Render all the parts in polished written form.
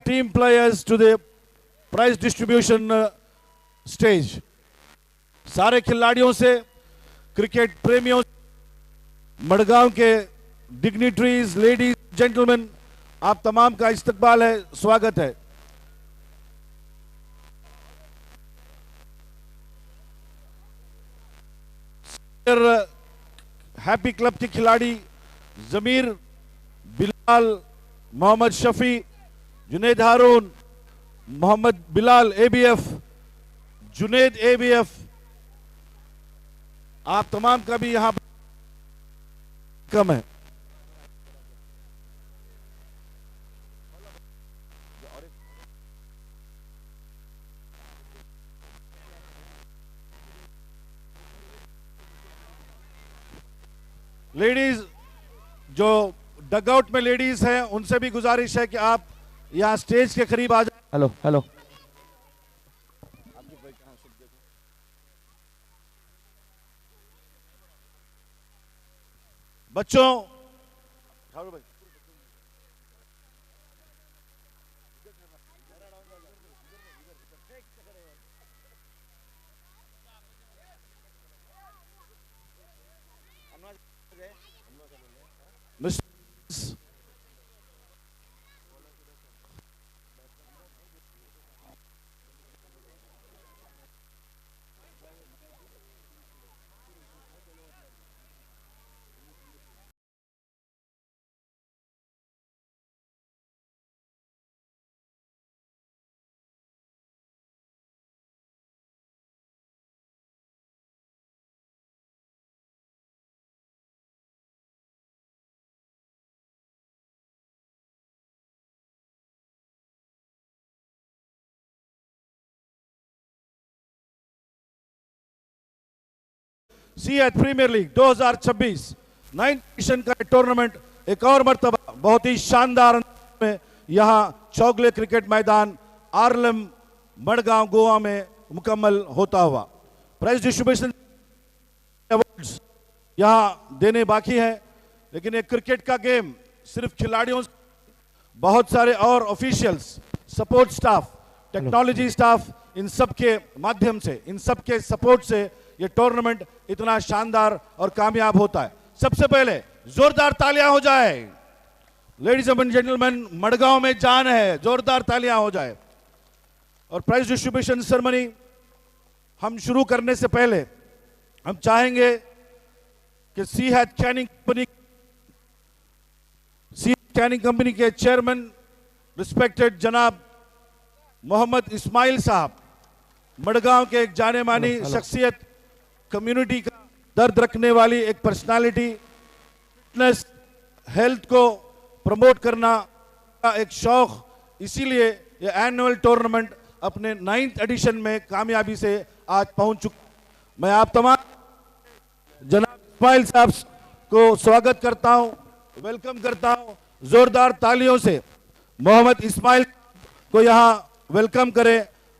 team players to the prize distribution stage. सारे खिलाड़ियों से, क्रिकेट प्रेमियों, मडगांव के डिग्निटरीज, लेडीज, जेंटलमैन, आप तमाम का इस्तकबाल है, स्वागत है। हैप्पी क्लब के खिलाड़ी जमीर, बिलाल, मोहम्मद शफी, जुनेद हारून, मोहम्मद बिलाल एबीएफ, जुनेद एबीएफ, आप तमाम का भी यहां कम है। लेडीज, जो डगआउट में लेडीज हैं, उनसे भी गुजारिश है कि आप यहां स्टेज के करीब आ जाए। हेलो हेलो, बच्चों, CH premier league 2026 9th edition का टूर्नामेंट एक और मर्तबा बहुत ही शानदार अंदाज में यहां चौगले क्रिकेट मैदान, आरलम, मडगांव, गोवा में मुकम्मल होता हुआ। प्राइज डिस्ट्रीब्यूशन अवार्ड्स यहां देने बाकी है, लेकिन एक क्रिकेट का गेम सिर्फ खिलाड़ियों, बहुत सारे और officials, support staff, technology staff, इन सब के माध्यम से, इन सब के सपोर्ट से ये टूर्नामेंट इतना शानदार और कामयाब होता है। सबसे पहले जोरदार तालियां हो जाए। लेडीज एंड जेंटलमैन, मडगांव में जान है, जोरदार तालियां हो जाए। और प्राइज डिस्ट्रीब्यूशन सेरेमनी हम शुरू करने से पहले हम चाहेंगे कि सीएच कैनिंग कंपनी के चेयरमैन रिस्पेक्टेड जनाब मोहम्मद इस्माइल साहब, मडगांव के एक जाने मानी शख्सियत, कम्युनिटी का दर्द रखने वाली एक पर्सनालिटी, फिटनेस, हेल्थ को प्रमोट करना का एक शौक, इसीलिए ये एनुअल टूर्नामेंट अपने 9th एडिशन में कामयाबी से आज पहुंच चुका। मैं आप तमाम जनाब इस्माइल साहब को स्वागत करता हूं, वेलकम करता हूं। जोरदार तालियों से मोहम्मद इस्माइल को यहां वेलकम करें।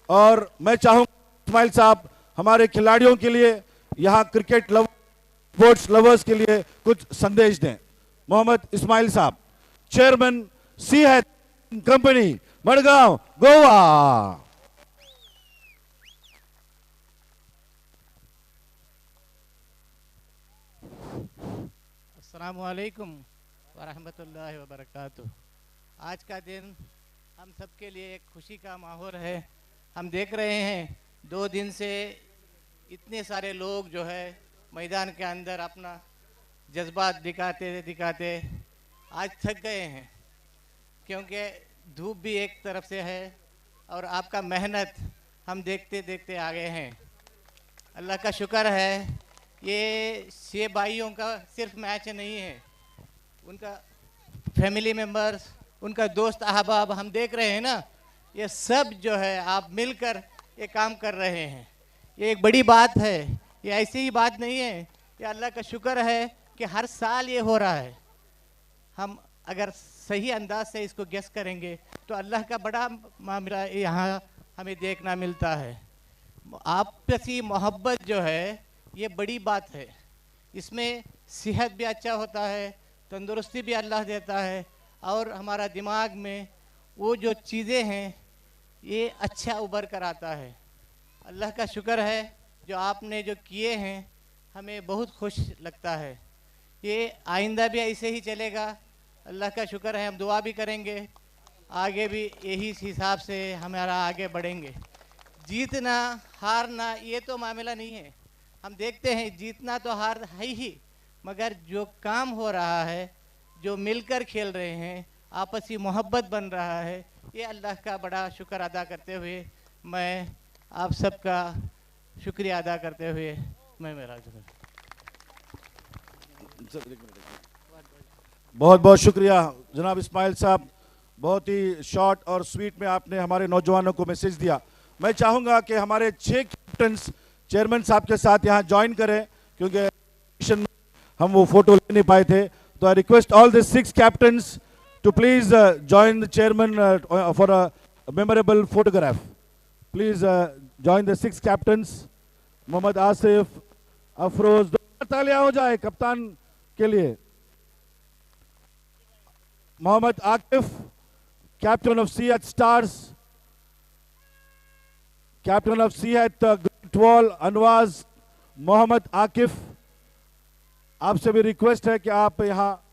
और मैं चाहूंगा इस्माइल साहब हमारे खिलाड़ियों के लिए, यहां क्रिकेट लव, स्पोर्ट्स लवर्स के लिए कुछ संदेश दें। मोहम्मद इस्माइल साहब, chairman CH company, Madgaon, Goa. अस्सलामु अलैकुम व रहमतुल्लाहि व बरकातुहू। आज का दिन हम सबके लिए एक खुशी का माहौल है। हम देख रहे हैं 2 दिन से इतने सारे लोग जो है मैदान के अंदर अपना जज्बात दिखाते दिखाते आज थक गए हैं, क्योंकि धूप भी एक तरफ से है और आपका मेहनत हम देखते देखते आ गए हैं। अल्लाह का शुक्र है, ये 6 भाइयों का सिर्फ मैच नहीं है, उनका फैमिली मेम्बर्स, उनका दोस्त अहबाब, हम देख रहे हैं ना, ये सब जो है आप मिलकर ये काम कर रहे हैं। ये एक बड़ी बात है, ये ऐसी ही बात नहीं है, ये अल्लाह का शुक्र है कि हर साल ये हो रहा है। हम अगर सही अंदाज से इसको गेस करेंगे तो अल्लाह का बड़ा मामला यहाँ हमें देखना मिलता है। आपसी मोहब्बत जो है ये बड़ी बात है, इसमें सेहत भी अच्छा होता है, तंदुरुस्ती भी अल्लाह देता है और हमारा दिमाग में वो जो चीज़ें हैं ये अच्छा उभर कर आता है। अल्लाह का शुक्र है जो आपने जो किए हैं, हमें बहुत खुश लगता है। ये आइंदा भी ऐसे ही चलेगा। अल्लाह का शुक्र है, हम दुआ भी करेंगे, आगे भी यही हिसाब से हमारा आगे बढ़ेंगे। जीतना हारना ये तो मामला नहीं है, हम देखते हैं जीतना तो हार है ही, मगर जो काम हो रहा है, जो मिलकर खेल रहे हैं, आपसी मोहब्बत बन रहा है, ये अल्लाह का बड़ा शुक्र अदा करते हुए मैं आप सबका शुक्रिया अदा करते हुए मैं मेरा बहुत बहुत शुक्रिया जनाब इस्माइल साहब, बहुत ही शॉर्ट और स्वीट में आपने हमारे नौजवानों को मैसेज दिया। मैं चाहूंगा कि हमारे 6 कैप्टन्स चेयरमैन साहब के साथ यहाँ ज्वाइन करें, क्योंकि हम वो फोटो ले नहीं पाए थे। तो I request all the 6 captains to please join the chairman for a memorable photograph. Please join the 6 captains. Mohammad Asif, Afroz, तालियां हो जाए कप्तान के लिए। Mohammad Akif, captain of Siyat stars, captain of Siyat great wall अनवाज मोहम्मद आकिफ, आपसे भी रिक्वेस्ट है कि आप यहाँ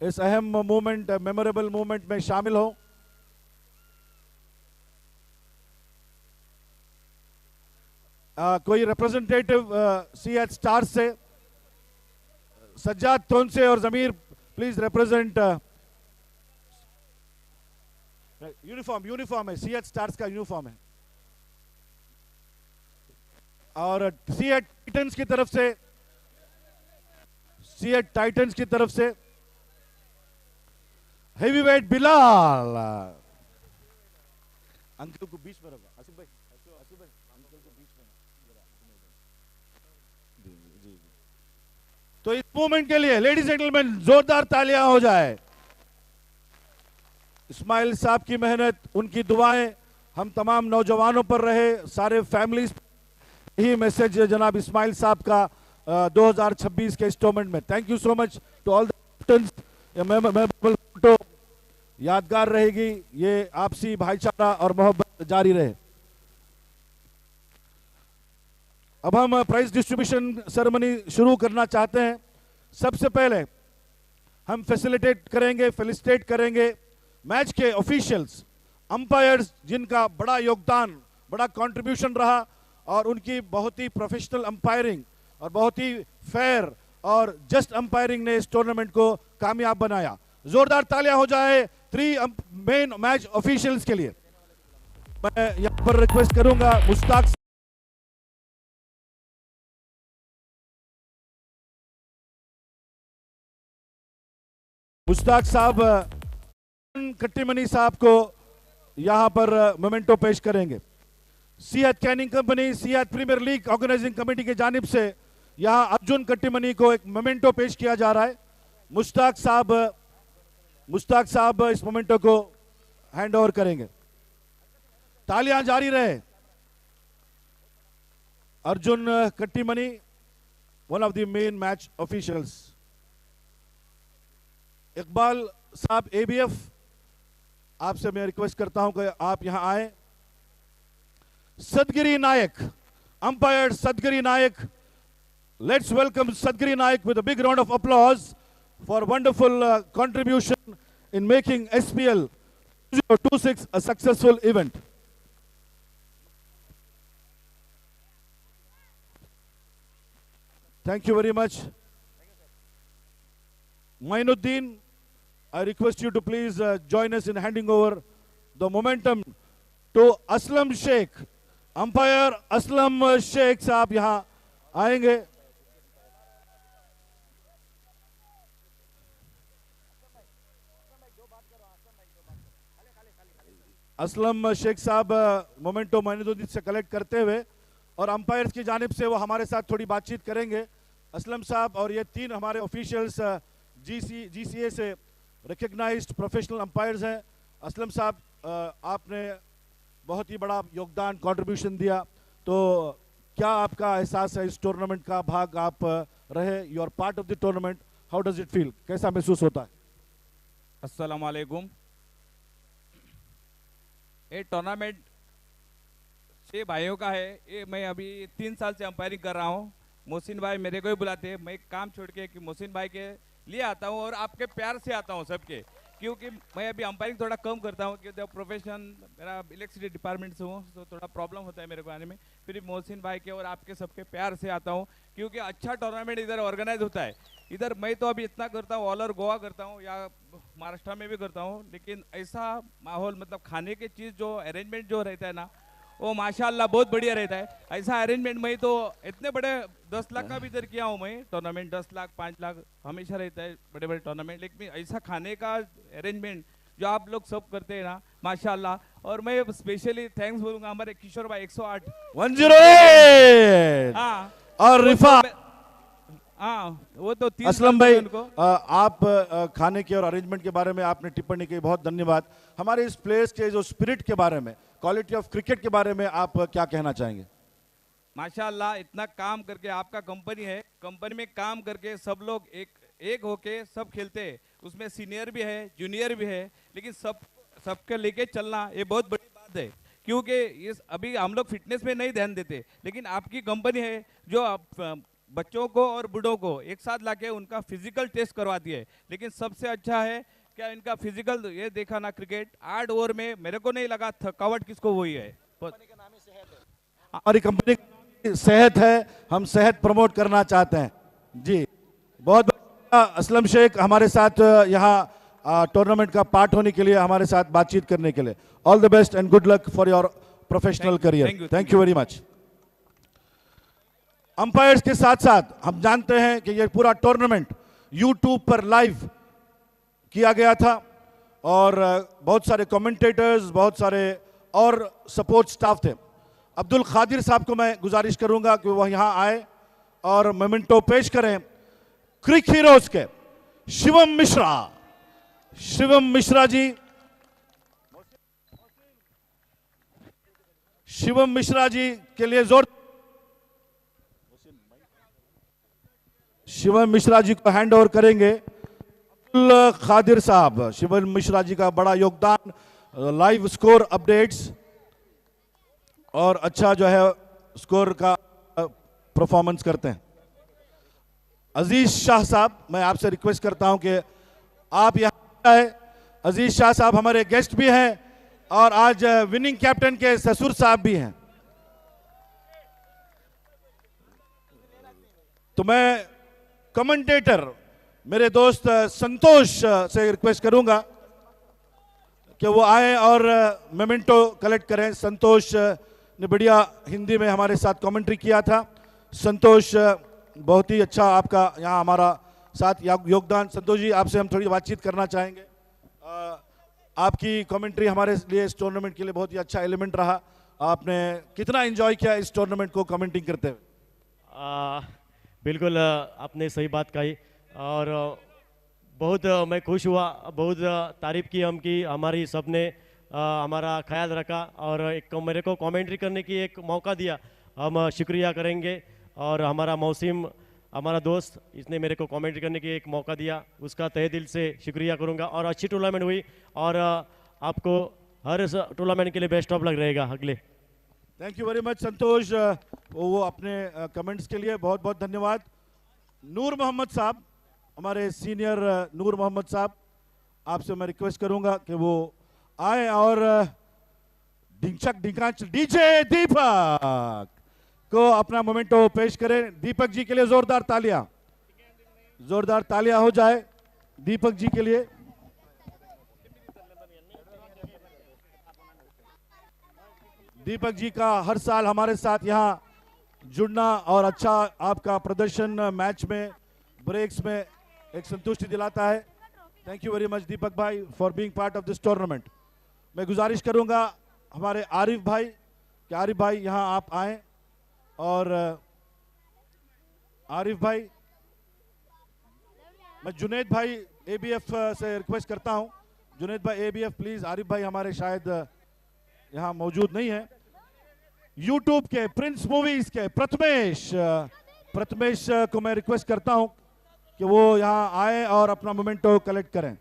इस अहम मूवमेंट, मेमोरेबल मूवमेंट में शामिल हो। कोई रिप्रेजेंटेटिव सियात स्टार्स से, सज्जाद तोनसे और जमीर, प्लीज रिप्रेजेंट। यूनिफॉर्म है, सियात स्टार्स का यूनिफॉर्म है। और सियात टाइटंस की तरफ से, सियात टाइटंस की तरफ से हेवीवेट बिलाल, अंकल को बीच में रखो, आसिफ भाई, अंकल को बीच में जी। तो इस मूवमेंट के लिए लेडीज एंड जेंटलमैन जोरदार तालियां हो जाए। इस्माइल साहब की मेहनत, उनकी दुआएं हम तमाम नौजवानों पर रहे, सारे फैमिलीज। यही मैसेज जनाब इस्माइल साहब का 2026 के इस टूर्नामेंट में। Thank you so much to all the captains. Memorable photo यादगार रहेगी, ये आपसी भाईचारा और मोहब्बत जारी रहे। अब हम प्राइज डिस्ट्रीब्यूशन सेरेमनी शुरू करना चाहते हैं। सबसे पहले हम फेलिसिटेट करेंगे मैच के ऑफिशियल्स, अंपायर्स, जिनका बड़ा योगदान, बड़ा कंट्रीब्यूशन रहा और उनकी बहुत ही प्रोफेशनल अंपायरिंग और बहुत ही फेयर और जस्ट अंपायरिंग ने इस टूर्नामेंट को कामयाब बनाया। जोरदार तालियां हो जाए 3 मेन मैच ऑफिशियल्स के लिए। मैं यहां पर रिक्वेस्ट करूंगा मुश्ताक साहब कट्टीमनी साहब को यहां पर मोमेंटो पेश करेंगे। Siyat canning company, Siyat premier league organising committee की जानिब से यहां अर्जुन कट्टीमनी को एक मोमेंटो पेश किया जा रहा है। मुश्ताक साहब इस मोमेंटो को हैंड ओवर करेंगे। तालियां जारी रहे। Arjun Kattimani, one of the main match officials. Iqbal साहब एबीएफ, आपसे मैं रिक्वेस्ट करता हूं कि आप यहां आए। Sadgiri Nayak, umpire Sadgiri Nayak, let's welcome Sadgiri Naik with a big round of applause for wonderful contribution in making SPL 2026 a successful event. Thank you very much. Mainuddin, I request you to please join us in handing over the momentum to Aslam Sheikh. Umpire Aslam Sheikh साहब यहाँ आएंगे। असलम शेख साहब memento माइनुद्दीन से collect करते हुए और umpires की जानिब से वो हमारे साथ थोड़ी बातचीत करेंगे। असलम साहब और ये 3 हमारे ऑफिशियल्स जीसीए से रिकग्नाइज्ड प्रोफेशनल अंपायर्स हैं। असलम साहब, आपने बहुत ही बड़ा योगदान, कंट्रीब्यूशन दिया, तो क्या आपका एहसास है इस टूर्नामेंट का भाग आप रहे? You are part of the tournament, how does it feel, कैसा महसूस होता है? अस्सलाम वालेकुम। ये टूर्नामेंट 6 भाइयों का है। ये मैं अभी 3 साल से अंपायरिंग कर रहा हूँ। मोहसिन भाई मेरे को ही बुलाते हैं, मैं काम छोड़ के कि मोहसिन भाई के लिए आता हूँ और आपके प्यार से आता हूँ सबके, क्योंकि मैं अभी अंपायरिंग थोड़ा कम करता हूँ क्योंकि प्रोफेशन मेरा इलेक्ट्रिसिटी डिपार्टमेंट से हूँ, तो थोड़ा प्रॉब्लम होता है मेरे को आने में। फिर मोहसिन भाई के और आपके सबके प्यार से आता हूँ, क्योंकि अच्छा टूर्नामेंट इधर ऑर्गेनाइज होता है। इधर मैं तो अभी इतना करता हूँ, ऑल ओवर गोवा करता हूँ या महाराष्ट्र में भी करता हूँ, लेकिन ऐसा माहौल मतलब खाने की चीज़ जो अरेंजमेंट जो रहता है ना, वो माशाल्लाह बहुत बढ़िया रहता है। ऐसा अरेंजमेंट मैं तो इतने बड़े 10 लाख का भी इधर किया हूँ मैं टूर्नामेंट, 10 लाख 5 लाख हमेशा रहता है बड़े बड़े टूर्नामेंट, लेकिन ऐसा खाने का अरेंजमेंट जो आप लोग सब करते हैं ना माशाल्लाह। और मैं स्पेशली थैंक्स बोलूंगा हमारे किशोर भाई 108 108 हाँ और रिफा। हाँ वो तो 3 असलम साल भाई, में उनको आप खाने के और अरेंजमेंट के बारे में आपने टिप्पणी की, बहुत धन्यवाद। हमारे इस प्लेस के जो स्पिरिट के बारे में, क्वालिटी ऑफ क्रिकेट के बारे में आप क्या कहना चाहेंगे? माशाल्लाह इतना काम करके, आपका कंपनी है, कंपनी में काम करके सब लोग एक होके सब खेलते हैं, उसमें सीनियर भी है जूनियर भी है, लेकिन सबके लेके चलना ये बहुत बड़ी बात है, क्योंकि इस अभी हम लोग फिटनेस में नहीं ध्यान देते, लेकिन आपकी कंपनी है जो आप बच्चों को और बूढ़ों को एक साथ लाके उनका फिजिकल टेस्ट करवाती है। लेकिन सबसे अच्छा है क्या इनका फिजिकल, ये देखा ना क्रिकेट 8 ओवर में मेरे को नहीं लगा थकावट किसको हुई है। हमारी कंपनी की सेहत है, हम सेहत प्रमोट करना चाहते हैं जी। बहुत बहुत असलम शेख हमारे साथ यहाँ टूर्नामेंट का पार्ट होने के लिए, हमारे साथ बातचीत करने के लिए। All the best and good luck for your professional career. Thank you very much. Umpires के साथ साथ हम जानते हैं कि यह पूरा टूर्नामेंट यूट्यूब पर लाइव किया गया था और बहुत सारे कमेंटेटर्स, बहुत सारे और सपोर्ट स्टाफ थे। अब्दुल खादिर साहब को मैं गुजारिश करूंगा कि वह यहां आए और मोमेंटो पेश करें क्रिक हीरोज के शिवम मिश्रा। शिवम मिश्रा जी, शिवम मिश्रा जी के लिए जोर। शिवम मिश्रा जी को हैंड ओवर करेंगे अब्दुल खादिर साहब। शिवम मिश्रा जी का बड़ा योगदान, लाइव स्कोर अपडेट्स और अच्छा जो है स्कोर का परफॉर्मेंस करते हैं। अजीज शाह साहब, मैं आपसे रिक्वेस्ट करता हूं कि आप यहां आए। अजीज शाह साहब हमारे गेस्ट भी हैं और आज विनिंग कैप्टन के ससुर साहब भी हैं, तो मैं कमेंटेटर मेरे दोस्त संतोष से रिक्वेस्ट करूंगा कि वो आए और मोमेंटो कलेक्ट करें। संतोष ने बढ़िया हिंदी में हमारे साथ कमेंट्री किया था। संतोष, बहुत ही अच्छा आपका यहाँ हमारा साथ योगदान। संतोष जी, आपसे हम थोड़ी बातचीत करना चाहेंगे। आपकी कमेंट्री हमारे लिए इस टूर्नामेंट के लिए बहुत ही अच्छा एलिमेंट रहा। आपने कितना एंजॉय किया इस टूर्नामेंट को कमेंटिंग करते हुए? बिल्कुल आपने सही बात कही और बहुत मैं खुश हुआ, बहुत तारीफ की हम की हमारी सबने हमारा ख्याल रखा और एक मेरे को कमेंट्री करने की एक मौका दिया, हम शुक्रिया करेंगे। और हमारा मौसिम, हमारा दोस्त, इसने मेरे को कमेंट्री करने की एक मौका दिया, उसका तहे दिल से शुक्रिया करूंगा। और अच्छी टूर्नामेंट हुई और आपको हर टूर्नामेंट के लिए बेस्ट ऑफ लक रहेगा अगले। थैंक यू वेरी मच संतोष, वो अपने कमेंट्स के लिए बहुत बहुत धन्यवाद। नूर मोहम्मद साहब, हमारे सीनियर नूर मोहम्मद साहब, आपसे मैं रिक्वेस्ट करूंगा कि वो आए और ढिंचक ढिंकाच डीजे दीपक को अपना मोमेंटो पेश करें। दीपक जी के लिए जोरदार तालियां, जोरदार तालियां हो जाए दीपक जी के लिए। दीपक जी का हर साल हमारे साथ यहाँ जुड़ना और अच्छा आपका प्रदर्शन मैच में, ब्रेक्स में एक संतुष्टि दिलाता है। थैंक यू वेरी मच दीपक भाई for being part of this tournament. मैं गुजारिश करूंगा हमारे आरिफ भाई कि आरिफ भाई यहाँ आप आएं और आरिफ भाई, मैं जुनेद भाई एबीएफ से रिक्वेस्ट करता हूं, जुनेद भाई एबीएफ प्लीज। आरिफ भाई हमारे शायद यहाँ मौजूद नहीं है। यूट्यूब के प्रिंस मूवीज के प्रथमेश को मैं रिक्वेस्ट करता हूं कि वो यहाँ आए और अपना मोमेंटो कलेक्ट करें।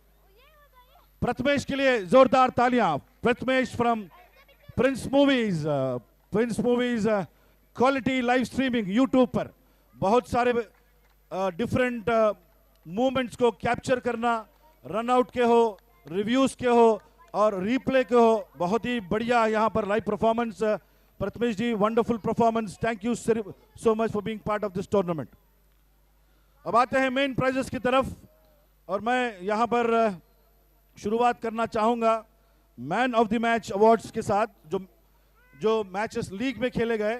प्रथमेश के लिए जोरदार तालियां। Prathamesh from Prince movies quality live streaming YouTube पर बहुत सारे डिफरेंट मूवमेंट्स को कैप्चर करना, रन आउट के हो, रिव्यूज के हो और रीप्ले के हो, बहुत ही बढ़िया यहाँ पर live performance. Prathamesh ji, wonderful performance, thank you so much for being part of this tournament. अब आते हैं मेन प्राइजेस की तरफ और मैं यहाँ पर शुरुआत करना चाहूंगा man of the match awards के साथ, जो मैचेस लीग में खेले गए।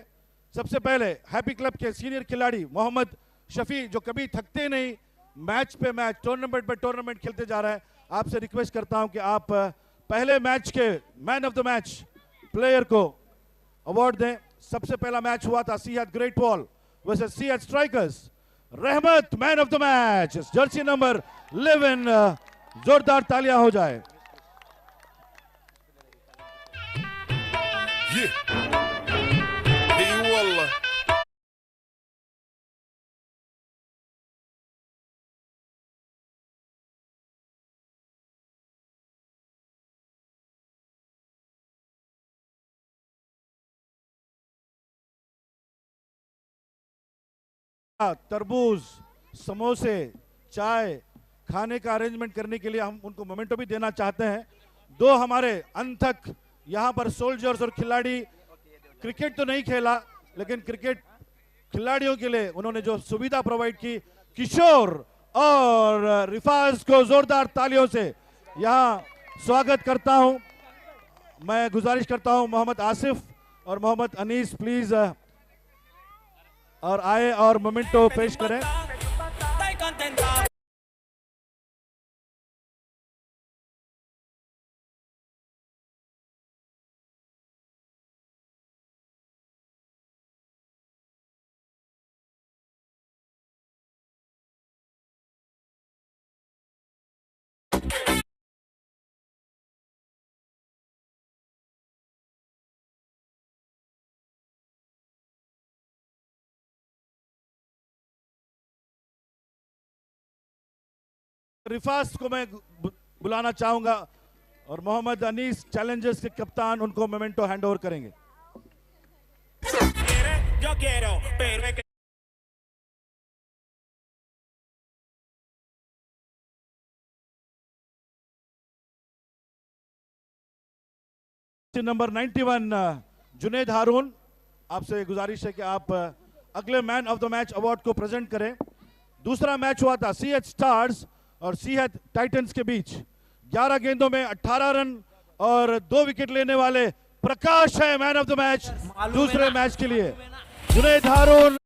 सबसे पहले हैप्पी क्लब के सीनियर खिलाड़ी मोहम्मद शफी, जो कभी थकते नहीं, मैच पे मैच, टूर्नामेंट पे टूर्नामेंट खेलते जा रहा है। आपसे रिक्वेस्ट करता हूं कि आप पहले मैच के man of the match player को अवार्ड दें। सबसे पहला मैच हुआ था सीहत ग्रेट वॉल वर्सेस सीहत स्ट्राइकर्स। रहमत man of the match, Jersey number 11, जोरदार तालियां हो जाए। तरबूज, समोसे, चाय खाने का अरेंजमेंट करने के लिए हम उनको मोमेंटो भी देना चाहते हैं। दो हमारे अनथक यहाँ पर सोल्जर्स और खिलाड़ी, क्रिकेट तो नहीं खेला लेकिन क्रिकेट खिलाड़ियों के लिए उन्होंने जो सुविधा प्रोवाइड की, किशोर और रिफाज को जोरदार तालियों से यहाँ स्वागत करता हूं। मैं गुजारिश करता हूं मोहम्मद आसिफ और मोहम्मद अनीस प्लीज और आए और मोमेंटो पेश करें। रिफास को मैं बुलाना चाहूंगा और मोहम्मद अनीस चैलेंजर्स के कप्तान उनको मोमेंटो हैंड ओवर करेंगे। नंबर 91 जुनेद हारून, आपसे गुजारिश है कि आप अगले man of the match award को प्रेजेंट करें। दूसरा मैच हुआ था सीएच स्टार्स और सीहत टाइटंस के बीच। 11 गेंदों में 18 रन और 2 विकेट लेने वाले प्रकाश है मैन ऑफ द मैच दूसरे मैच के लिए। जुनेद हारून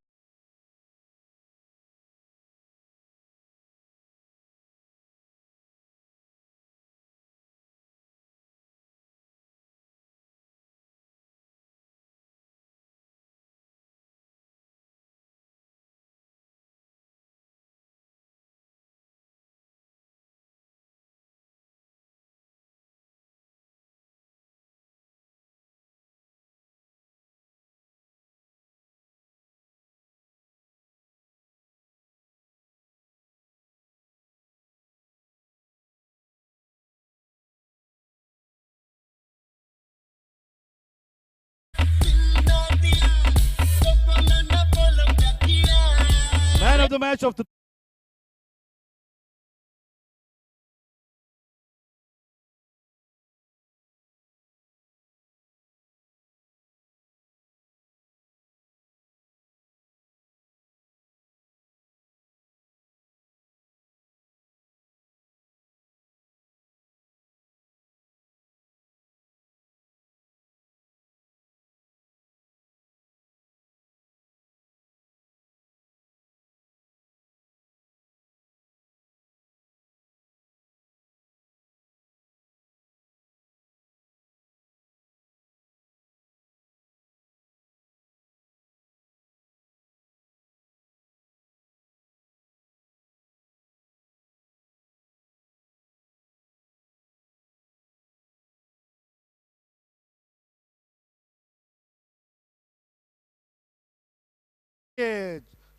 man of the match of the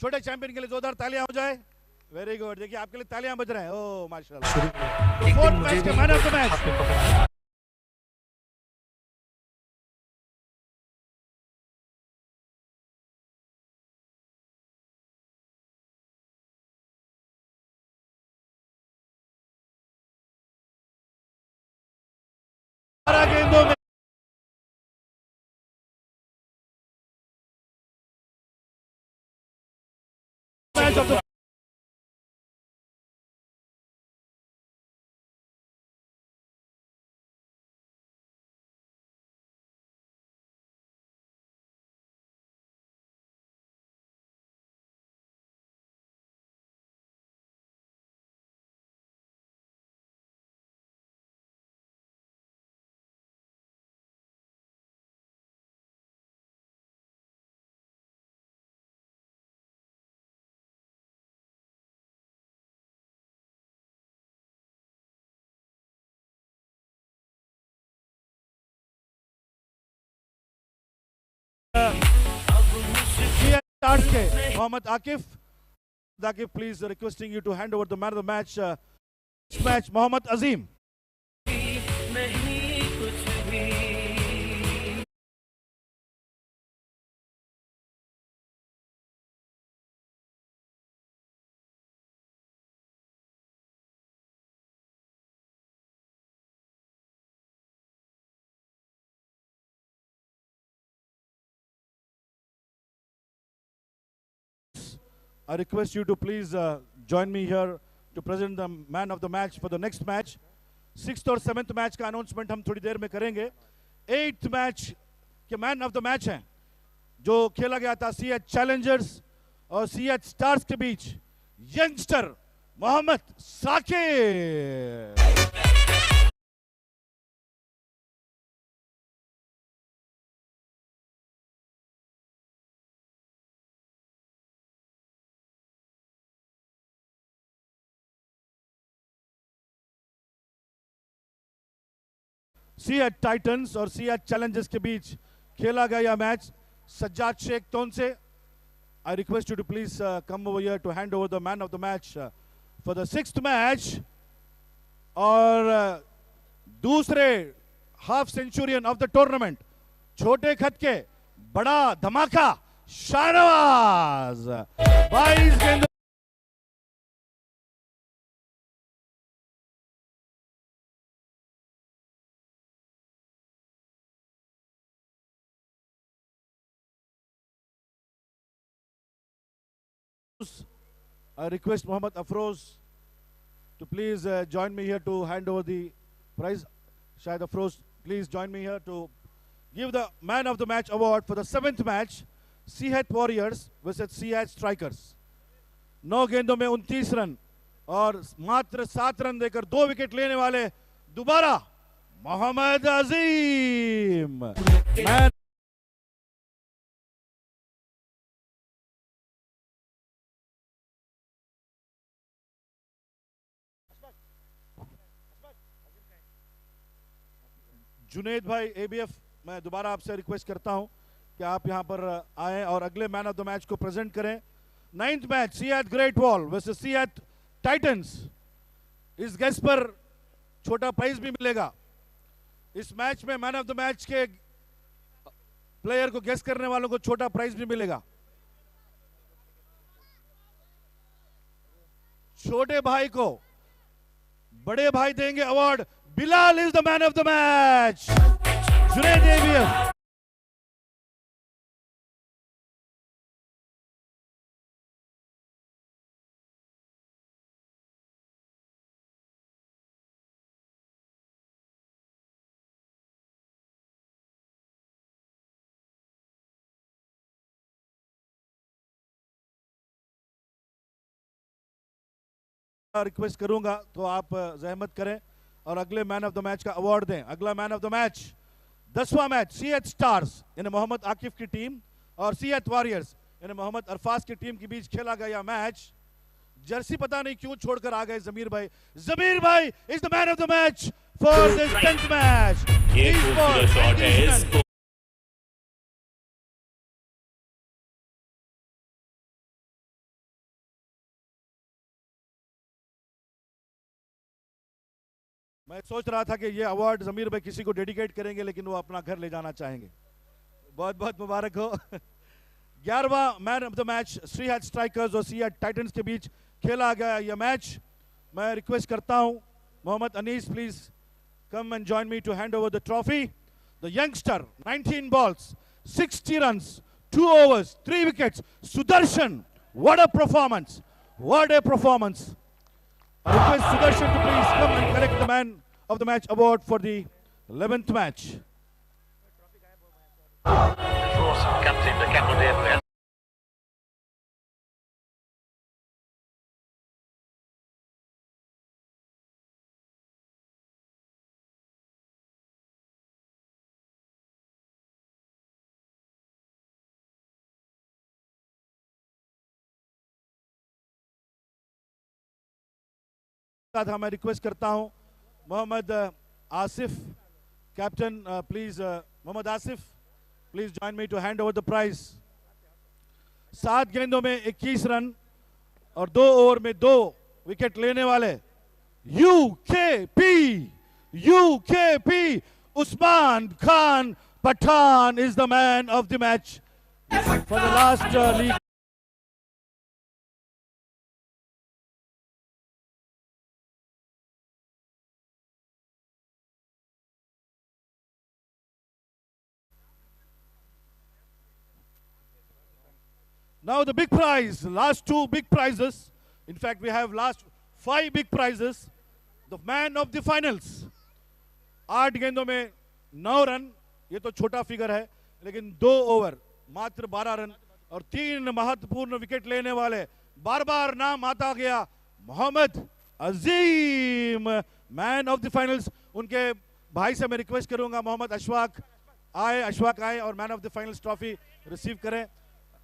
छोटे चैंपियन के लिए जोरदार तालियां हो जाए। वेरी गुड, देखिए आपके लिए तालियां बज रहे हैं। ओ माशाल्लाह। फोर्थ मैच के man of the match players of the Stars के Mohammad Akif, please requesting you to hand over the man of the match. Match Mohammad Azeem. I request you to please join me here to present the man of the match for the next match. 6th और 7th match का announcement हम थोड़ी देर में करेंगे. 8th match के man of the match हैं जो खेला गया था सीएच चैलेंजर्स और सीएच स्टार्स के बीच, youngster Mohammad Saqib. C H titans और सीएच चैलेंजर्स के बीच खेला गया यह मैच सज्जाद शेख टोन से. I request you to please come over here to hand over the man of the match for the 6th match. और दूसरे half centurion of the tournament, छोटे खत के बड़ा धमाका शाहनवाज 22 गेंद I request Mohammad Afroz to please join me here to hand over the prize. Shahid Afroz, please join me here to give the man of the match award for the 7th match. CH Warriors versus CH Strikers. 9 गेंदों में 29 run और मात्र 7 run देकर 2 wicket लेने वाले दोबारा मोहम्मद अजीम. Man Junaid भाई ABF, मैं दोबारा आपसे रिक्वेस्ट करता हूं कि आप यहां पर आएं और अगले मैन ऑफ द मैच को प्रेजेंट करें. 9th match CH great wall versus CH titans. इस गेस्ट पर छोटा प्राइज भी मिलेगा. इस मैच में मैन ऑफ द मैच के प्लेयर को गेस्ट करने वालों को छोटा प्राइज भी मिलेगा. छोटे भाई को बड़े भाई देंगे award. Bilal is the man of the match. Junaid ABF. Request करूंगा तो आप जहमत करें और अगले मैन ऑफ द मैच का अवार्ड दें. अगला मैन ऑफ द मैच, 10वां मैच सीएच स्टार्स यानी मोहम्मद आकिफ की टीम और सीएच वॉरियर्स यानी मोहम्मद अरफाज की टीम के बीच खेला गया मैच. जर्सी पता नहीं क्यों छोड़कर आ गए जमीर भाई. जमीर भाई is the man of the match for this 10th match. मैं सोच रहा था कि ये अवार्ड जमीर भाई किसी को डेडिकेट करेंगे लेकिन वो अपना घर ले जाना चाहेंगे. बहुत बहुत मुबारक हो. 11वां man of the match C H strikers और सीएच टाइटंस के बीच खेला गया यह मैच. मैं रिक्वेस्ट करता हूं Mohammad Anees, please come and join me to hand over the trophy. The youngster 19 balls 60 runs 2 overs 3 wickets Sudarshan What a performance! What a performance! I request Sudarshan to please come and collect the Man of the Match award for the 11th match. Force comes into capital DFS. साथ मैं request करता हूं Mohammad Asif captain please Mohammad Asif please join me to hand over the prize 7 गेंदों में 21 run और 2 over में 2 wicket लेने वाले U K P Usman Khan Pathan is the man of the match for the last league. Now the big prize, last 2 big prizes. In fact, we have last 5 big prizes. The man of the finals. 8 गेंदों में 9 run, ये तो छोटा figure है, लेकिन 2 over मात्र 12 run और 3 महत्वपूर्ण विकेट लेने वाले, बार बार नाम आता गया मोहम्मद अजीम, मैन ऑफ द फाइनल्स. उनके भाई से मैं रिक्वेस्ट करूंगा मोहम्मद अशफाक आए और man of the finals trophy receive करें.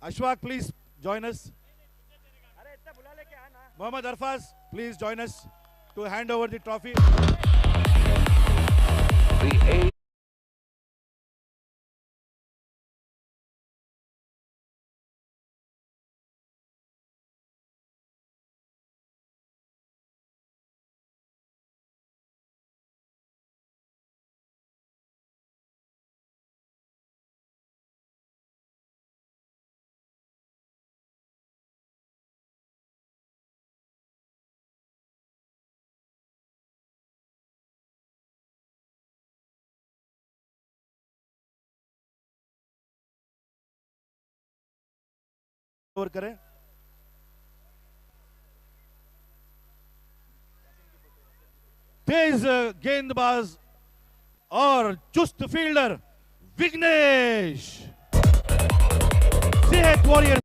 Ashfaq, please join us. Mohammad Arfaz, please join us to hand over the trophy. Over करें. तेज गेंदबाज और चुस्त फील्डर विघ्नेश, सेहत वॉरियर.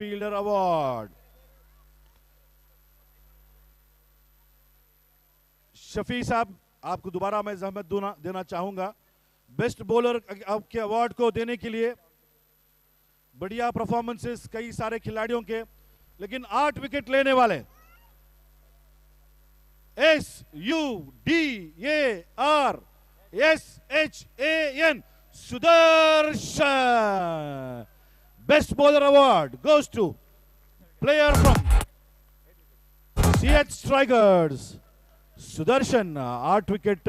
फील्डर अवार्ड शफी साहब, आपको दोबारा मैं जहमत देना चाहूंगा. बेस्ट बॉलर के अवार्ड को देने के लिए बढ़िया परफॉर्मेंसेस कई सारे खिलाड़ियों के, लेकिन 8 विकेट लेने वाले SUDARSHAN Sudarshan. Best bowler award goes to player from CH Strikers Sudarshan. 8 wicket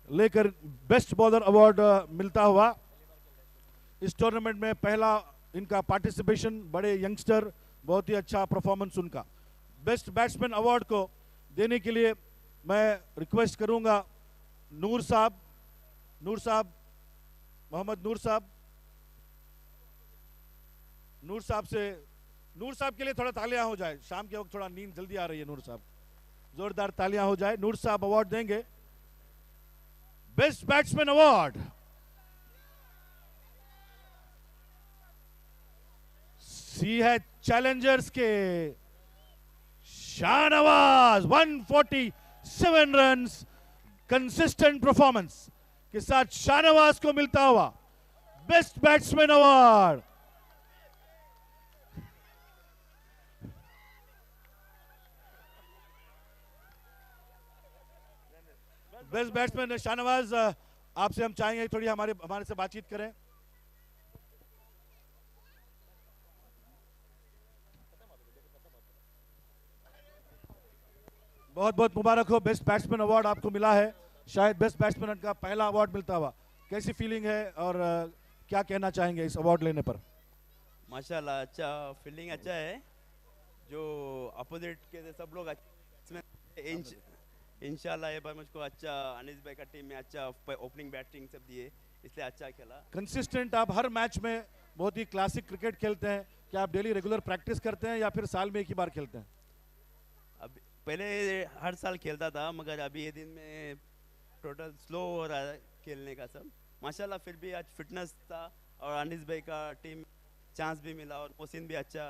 लेकर बेस्ट बॉलर अवार्ड मिलता हुआ. इस टूर्नामेंट में पहला इनका पार्टिसिपेशन, बड़े यंगस्टर, बहुत ही अच्छा परफॉर्मेंस उनका. बेस्ट बैट्समैन अवार्ड को देने के लिए मैं रिक्वेस्ट करूंगा नूर साहब, मोहम्मद नूर साहब से. नूर साहब के लिए थोड़ा तालियां हो जाए, शाम के वक्त थोड़ा नींद जल्दी आ रही है. नूर साहब, जोरदार तालियां हो जाए. नूर साहब अवार्ड देंगे. बेस्ट बैट्समैन अवार्ड सी है चैलेंजर्स के शाहनवाज. 147 रन्स कंसिस्टेंट परफॉर्मेंस के साथ शाहनवाज को मिलता हुआ best batsman award. Best batsman Shahnawaz, आपसे हम चाहेंगे थोड़ी हमारे से बातचीत करें. बहुत बहुत मुबारक हो, बेस्ट बैट्समैन अवार्ड आपको मिला है. शायद बेस्ट बैट्समैन का पहला अवार्ड मिलता हुआ. कैसी फीलिंग है और क्या कहना चाहेंगे इस अवार्ड लेने पर? माशाल्लाह अच्छा फील्डिंग अच्छा है जो अपोजिट के सब लोग इसमें इंशाल्लाह ये बार मुझको अच्छा अनीस भाई का टीम में अच्छा ओपनिंग बैटिंग सब दिए इसलिए अच्छा खेला। कंसिस्टेंट आप हर मैच में बहुत ही क्लासिक क्रिकेट खेलते हैं। क्या आप डेली रेगुलर प्रैक्टिस करते हैं या फिर साल में एक ही बार खेलते हैं? अब पहले हर साल खेलता था मगर अभी ये दिन में टोटल स्लो हो रहा है खेलने का सब। माशाल्लाह फिर भी आज फिटनेस था और अनीस भाई का टीम चांस भी मिला और मोहसिन भी अच्छा।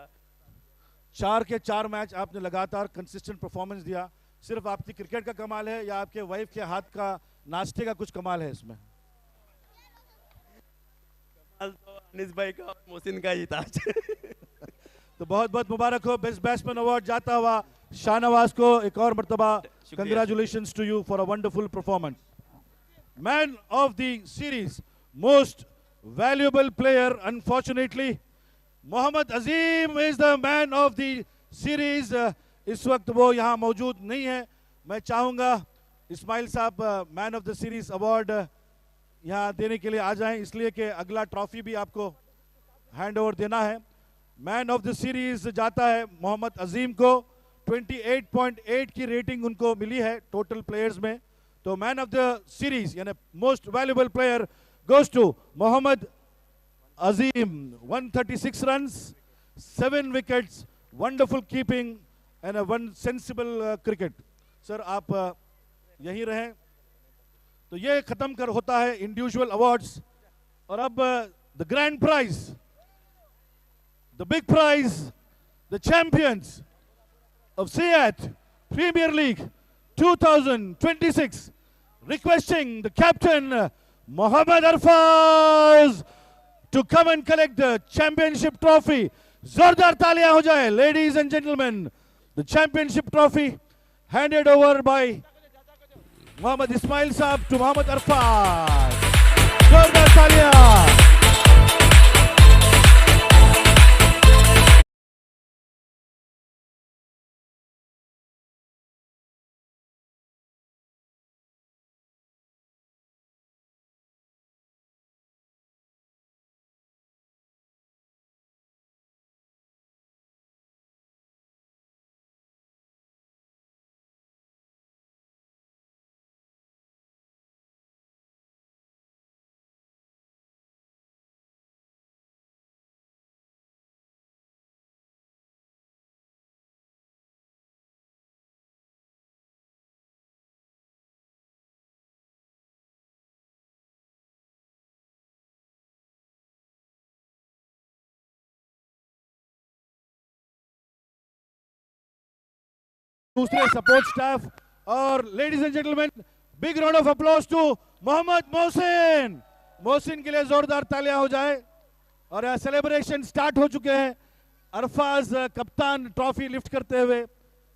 4 के 4 मैच आपने लगातार कंसिस्टेंट परफॉर्मेंस दिया। सिर्फ आपकी क्रिकेट का कमाल है या आपके वाइफ के हाथ का नाश्ते का कुछ कमाल है इसमें? कमाल तो अनीस भाई का और मोहसिन का ही था। तो बहुत बहुत मुबारक हो। बेस्ट बैट्समैन अवार्ड जाता हुआ शाहनवाज को एक और मर्तबा। Congratulations to you for a wonderful performance. Man of the series, most valuable player, unfortunately Mohammad Azeem is the man of the series. इस वक्त वो यहाँ मौजूद नहीं है। मैं चाहूंगा इस्माइल साहब man of the series award यहाँ देने के लिए आ जाएं, इसलिए कि अगला ट्रॉफी भी आपको हैंड ओवर देना है। मैन ऑफ द सीरीज जाता है मोहम्मद अजीम को। 28.8 की रेटिंग उनको मिली है टोटल प्लेयर्स में। तो मैन ऑफ द सीरीज यानी most valuable player goes to Mohammad Azeem. 136 runs, 7 wickets, wonderful keeping and one sensible cricket. Sir आप यहीं रहें। तो ये खत्म कर होता है इंडिविजुअल अवार्ड्स और अब the grand prize, the big prize, the champions of Siyat Premier League 2026, requesting the captain Mohammad Arfaz to come and collect the championship trophy. Zordar taaliyan ho jaye, ladies and gentlemen. The championship trophy handed over by Mohammad Ismail Saab to Mohammad Arfaz. Zordar taaliyan. दूसरे support staff और ladies and gentleman, big round of applause to Mohammad Mohsin. Mohsin के लिए जोरदार तालियां हो जाए। और यहाँ सेलिब्रेशन स्टार्ट हो चुके हैं। अरफाज कप्तान ट्रॉफी लिफ्ट करते हुए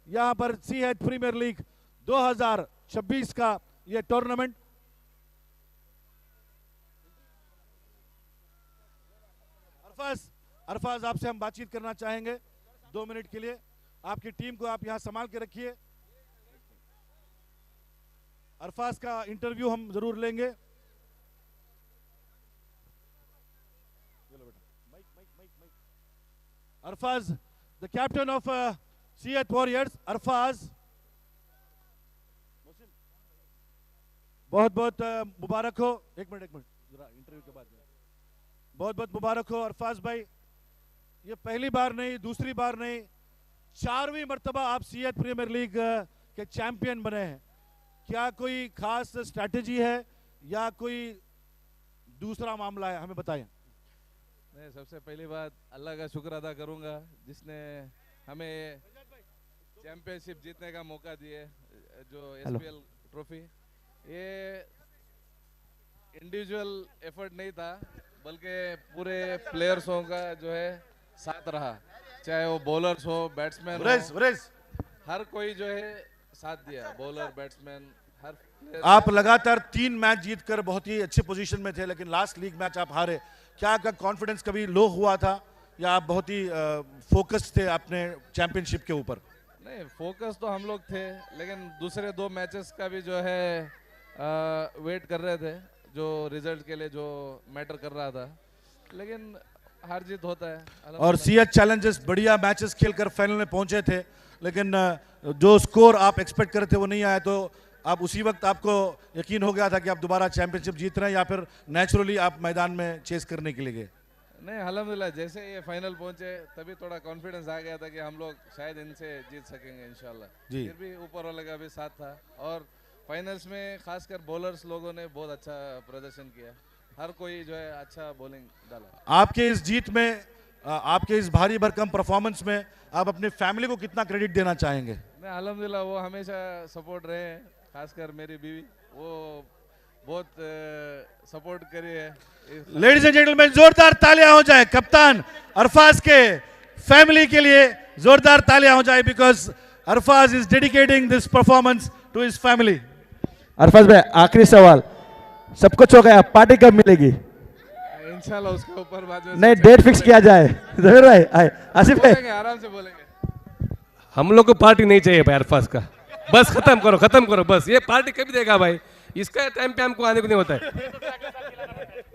यहाँ पर सीएच प्रीमियर लीग 2026 का ये टूर्नामेंट। अरफाज आपसे हम बातचीत करना चाहेंगे 2 मिनट के लिए। आपकी टीम को आप यहां संभाल के रखिए। अरफाज का इंटरव्यू हम जरूर लेंगे। Arfaz, the captain of CH warriors. Arfaz, बहुत बहुत मुबारक हो। एक मिनट जरा इंटरव्यू के बाद बहुत बहुत मुबारक हो अरफाज भाई। ये पहली बार नहीं, दूसरी बार नहीं, 4वीं मर्तबा आप सीएच प्रीमियर लीग के चैंपियन बने हैं। क्या कोई खास स्ट्रैटेजी है या कोई दूसरा मामला है, हमें बताएं। मैं सबसे पहली बात अल्लाह का शुक्र अदा करूंगा जिसने हमें चैंपियनशिप जीतने का मौका दिए, जो एसपीएल ट्रॉफी। ये इंडिविजुअल एफर्ट नहीं था बल्कि पूरे प्लेयर्सों का जो है साथ रहा, चाहे वो बॉलर्स हो, बैट्समैन हो, हर कोई जो है साथ दिया। बॉलर, बैट्समैन, हर प्लेयर। आप लगातार 3 मैच जीतकर बहुत ही अच्छे पोजीशन में थे, लेकिन लास्ट लीग मैच आप हारे। क्या आपका कॉन्फिडेंस कभी लो हुआ था या आप बहुत ही फोकस्ड थे अपने चैंपियनशिप के ऊपर? नहीं, फोकस तो हम लोग थे, लेकिन दूसरे 2 मैचेस का भी जो है वेट कर रहे थे, जो रिजल्ट के लिए जो मैटर कर रहा था। लेकिन हार जीत होता है। और सीएच चैलेंजर्स बढ़िया मैचेस खेलकर फाइनल में पहुंचे थे, लेकिन जो स्कोर आप एक्सपेक्ट कर रहे थे वो नहीं आया, तो आप उसी वक्त आपको यकीन हो गया था कि आप दोबारा चैंपियनशिप जीत रहे हैं, या फिर नेचुरली आप मैदान में चेस करने के लिए गए? नहीं, अल्हम्दुलिल्लाह जैसे ये फाइनल पहुंचे तभी थोड़ा कॉन्फिडेंस आ गया था कि हम लोग शायद इनसे जीत सकेंगे इंशाल्लाह। जी। फिर भी ऊपर वाले का भी साथ था, और फाइनल्स में खासकर बॉलर्स लोगों ने बहुत अच्छा प्रदर्शन किया, हर कोई जो है अच्छा बॉलिंग डाला। आपके इस जीत में, आपके इस भारी भरकम परफॉर्मेंस में आप अपनी फैमिली को कितना क्रेडिट देना चाहेंगे? नहीं, अल्हम्दुलिल्लाह वो हमेशा सपोर्ट रहे हैं, खासकर मेरी बीवी, वो बहुत सपोर्ट करी है। लेडीज एंड जेंटलमैन, जोरदार तालियां हो जाए कप्तान अरफाज के फैमिली के लिए, जोरदार तालियां हो जाए, because Arfaz is dedicating this performance to his family. Arfaz भाई, आखिरी सवाल, सब कुछ हो गया, पार्टी कब मिलेगी? इंशाल्लाह उसके ऊपर बाद में नहीं, डेट फिक्स किया जाए। जमीर भाई, आसिफ भाई, बोलेंगे, आराम से बोलेंगे। हम लोग को पार्टी नहीं चाहिए भाई अरफाज का, बस खत्म करो बस, ये पार्टी कभी देगा भाई, इसका टाइम पे हमको आने को नहीं होता है।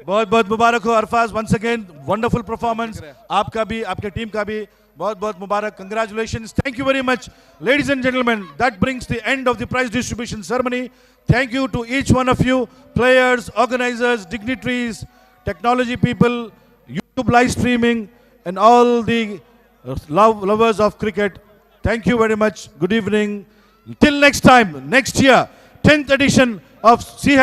बहुत बहुत मुबारक हो Arfaz, once again wonderful performance, आपका भी आपके टीम का भी बहुत बहुत मुबारक, congratulations, thank you very much. Ladies and gentlemen, that brings the end of the prize distribution ceremony. Thank you to each one of you, players, organizers, dignitaries, technology people, YouTube live streaming, and all the lovers of cricket. Thank you very much. Good evening. Till next time, next year, 10th edition of Seahat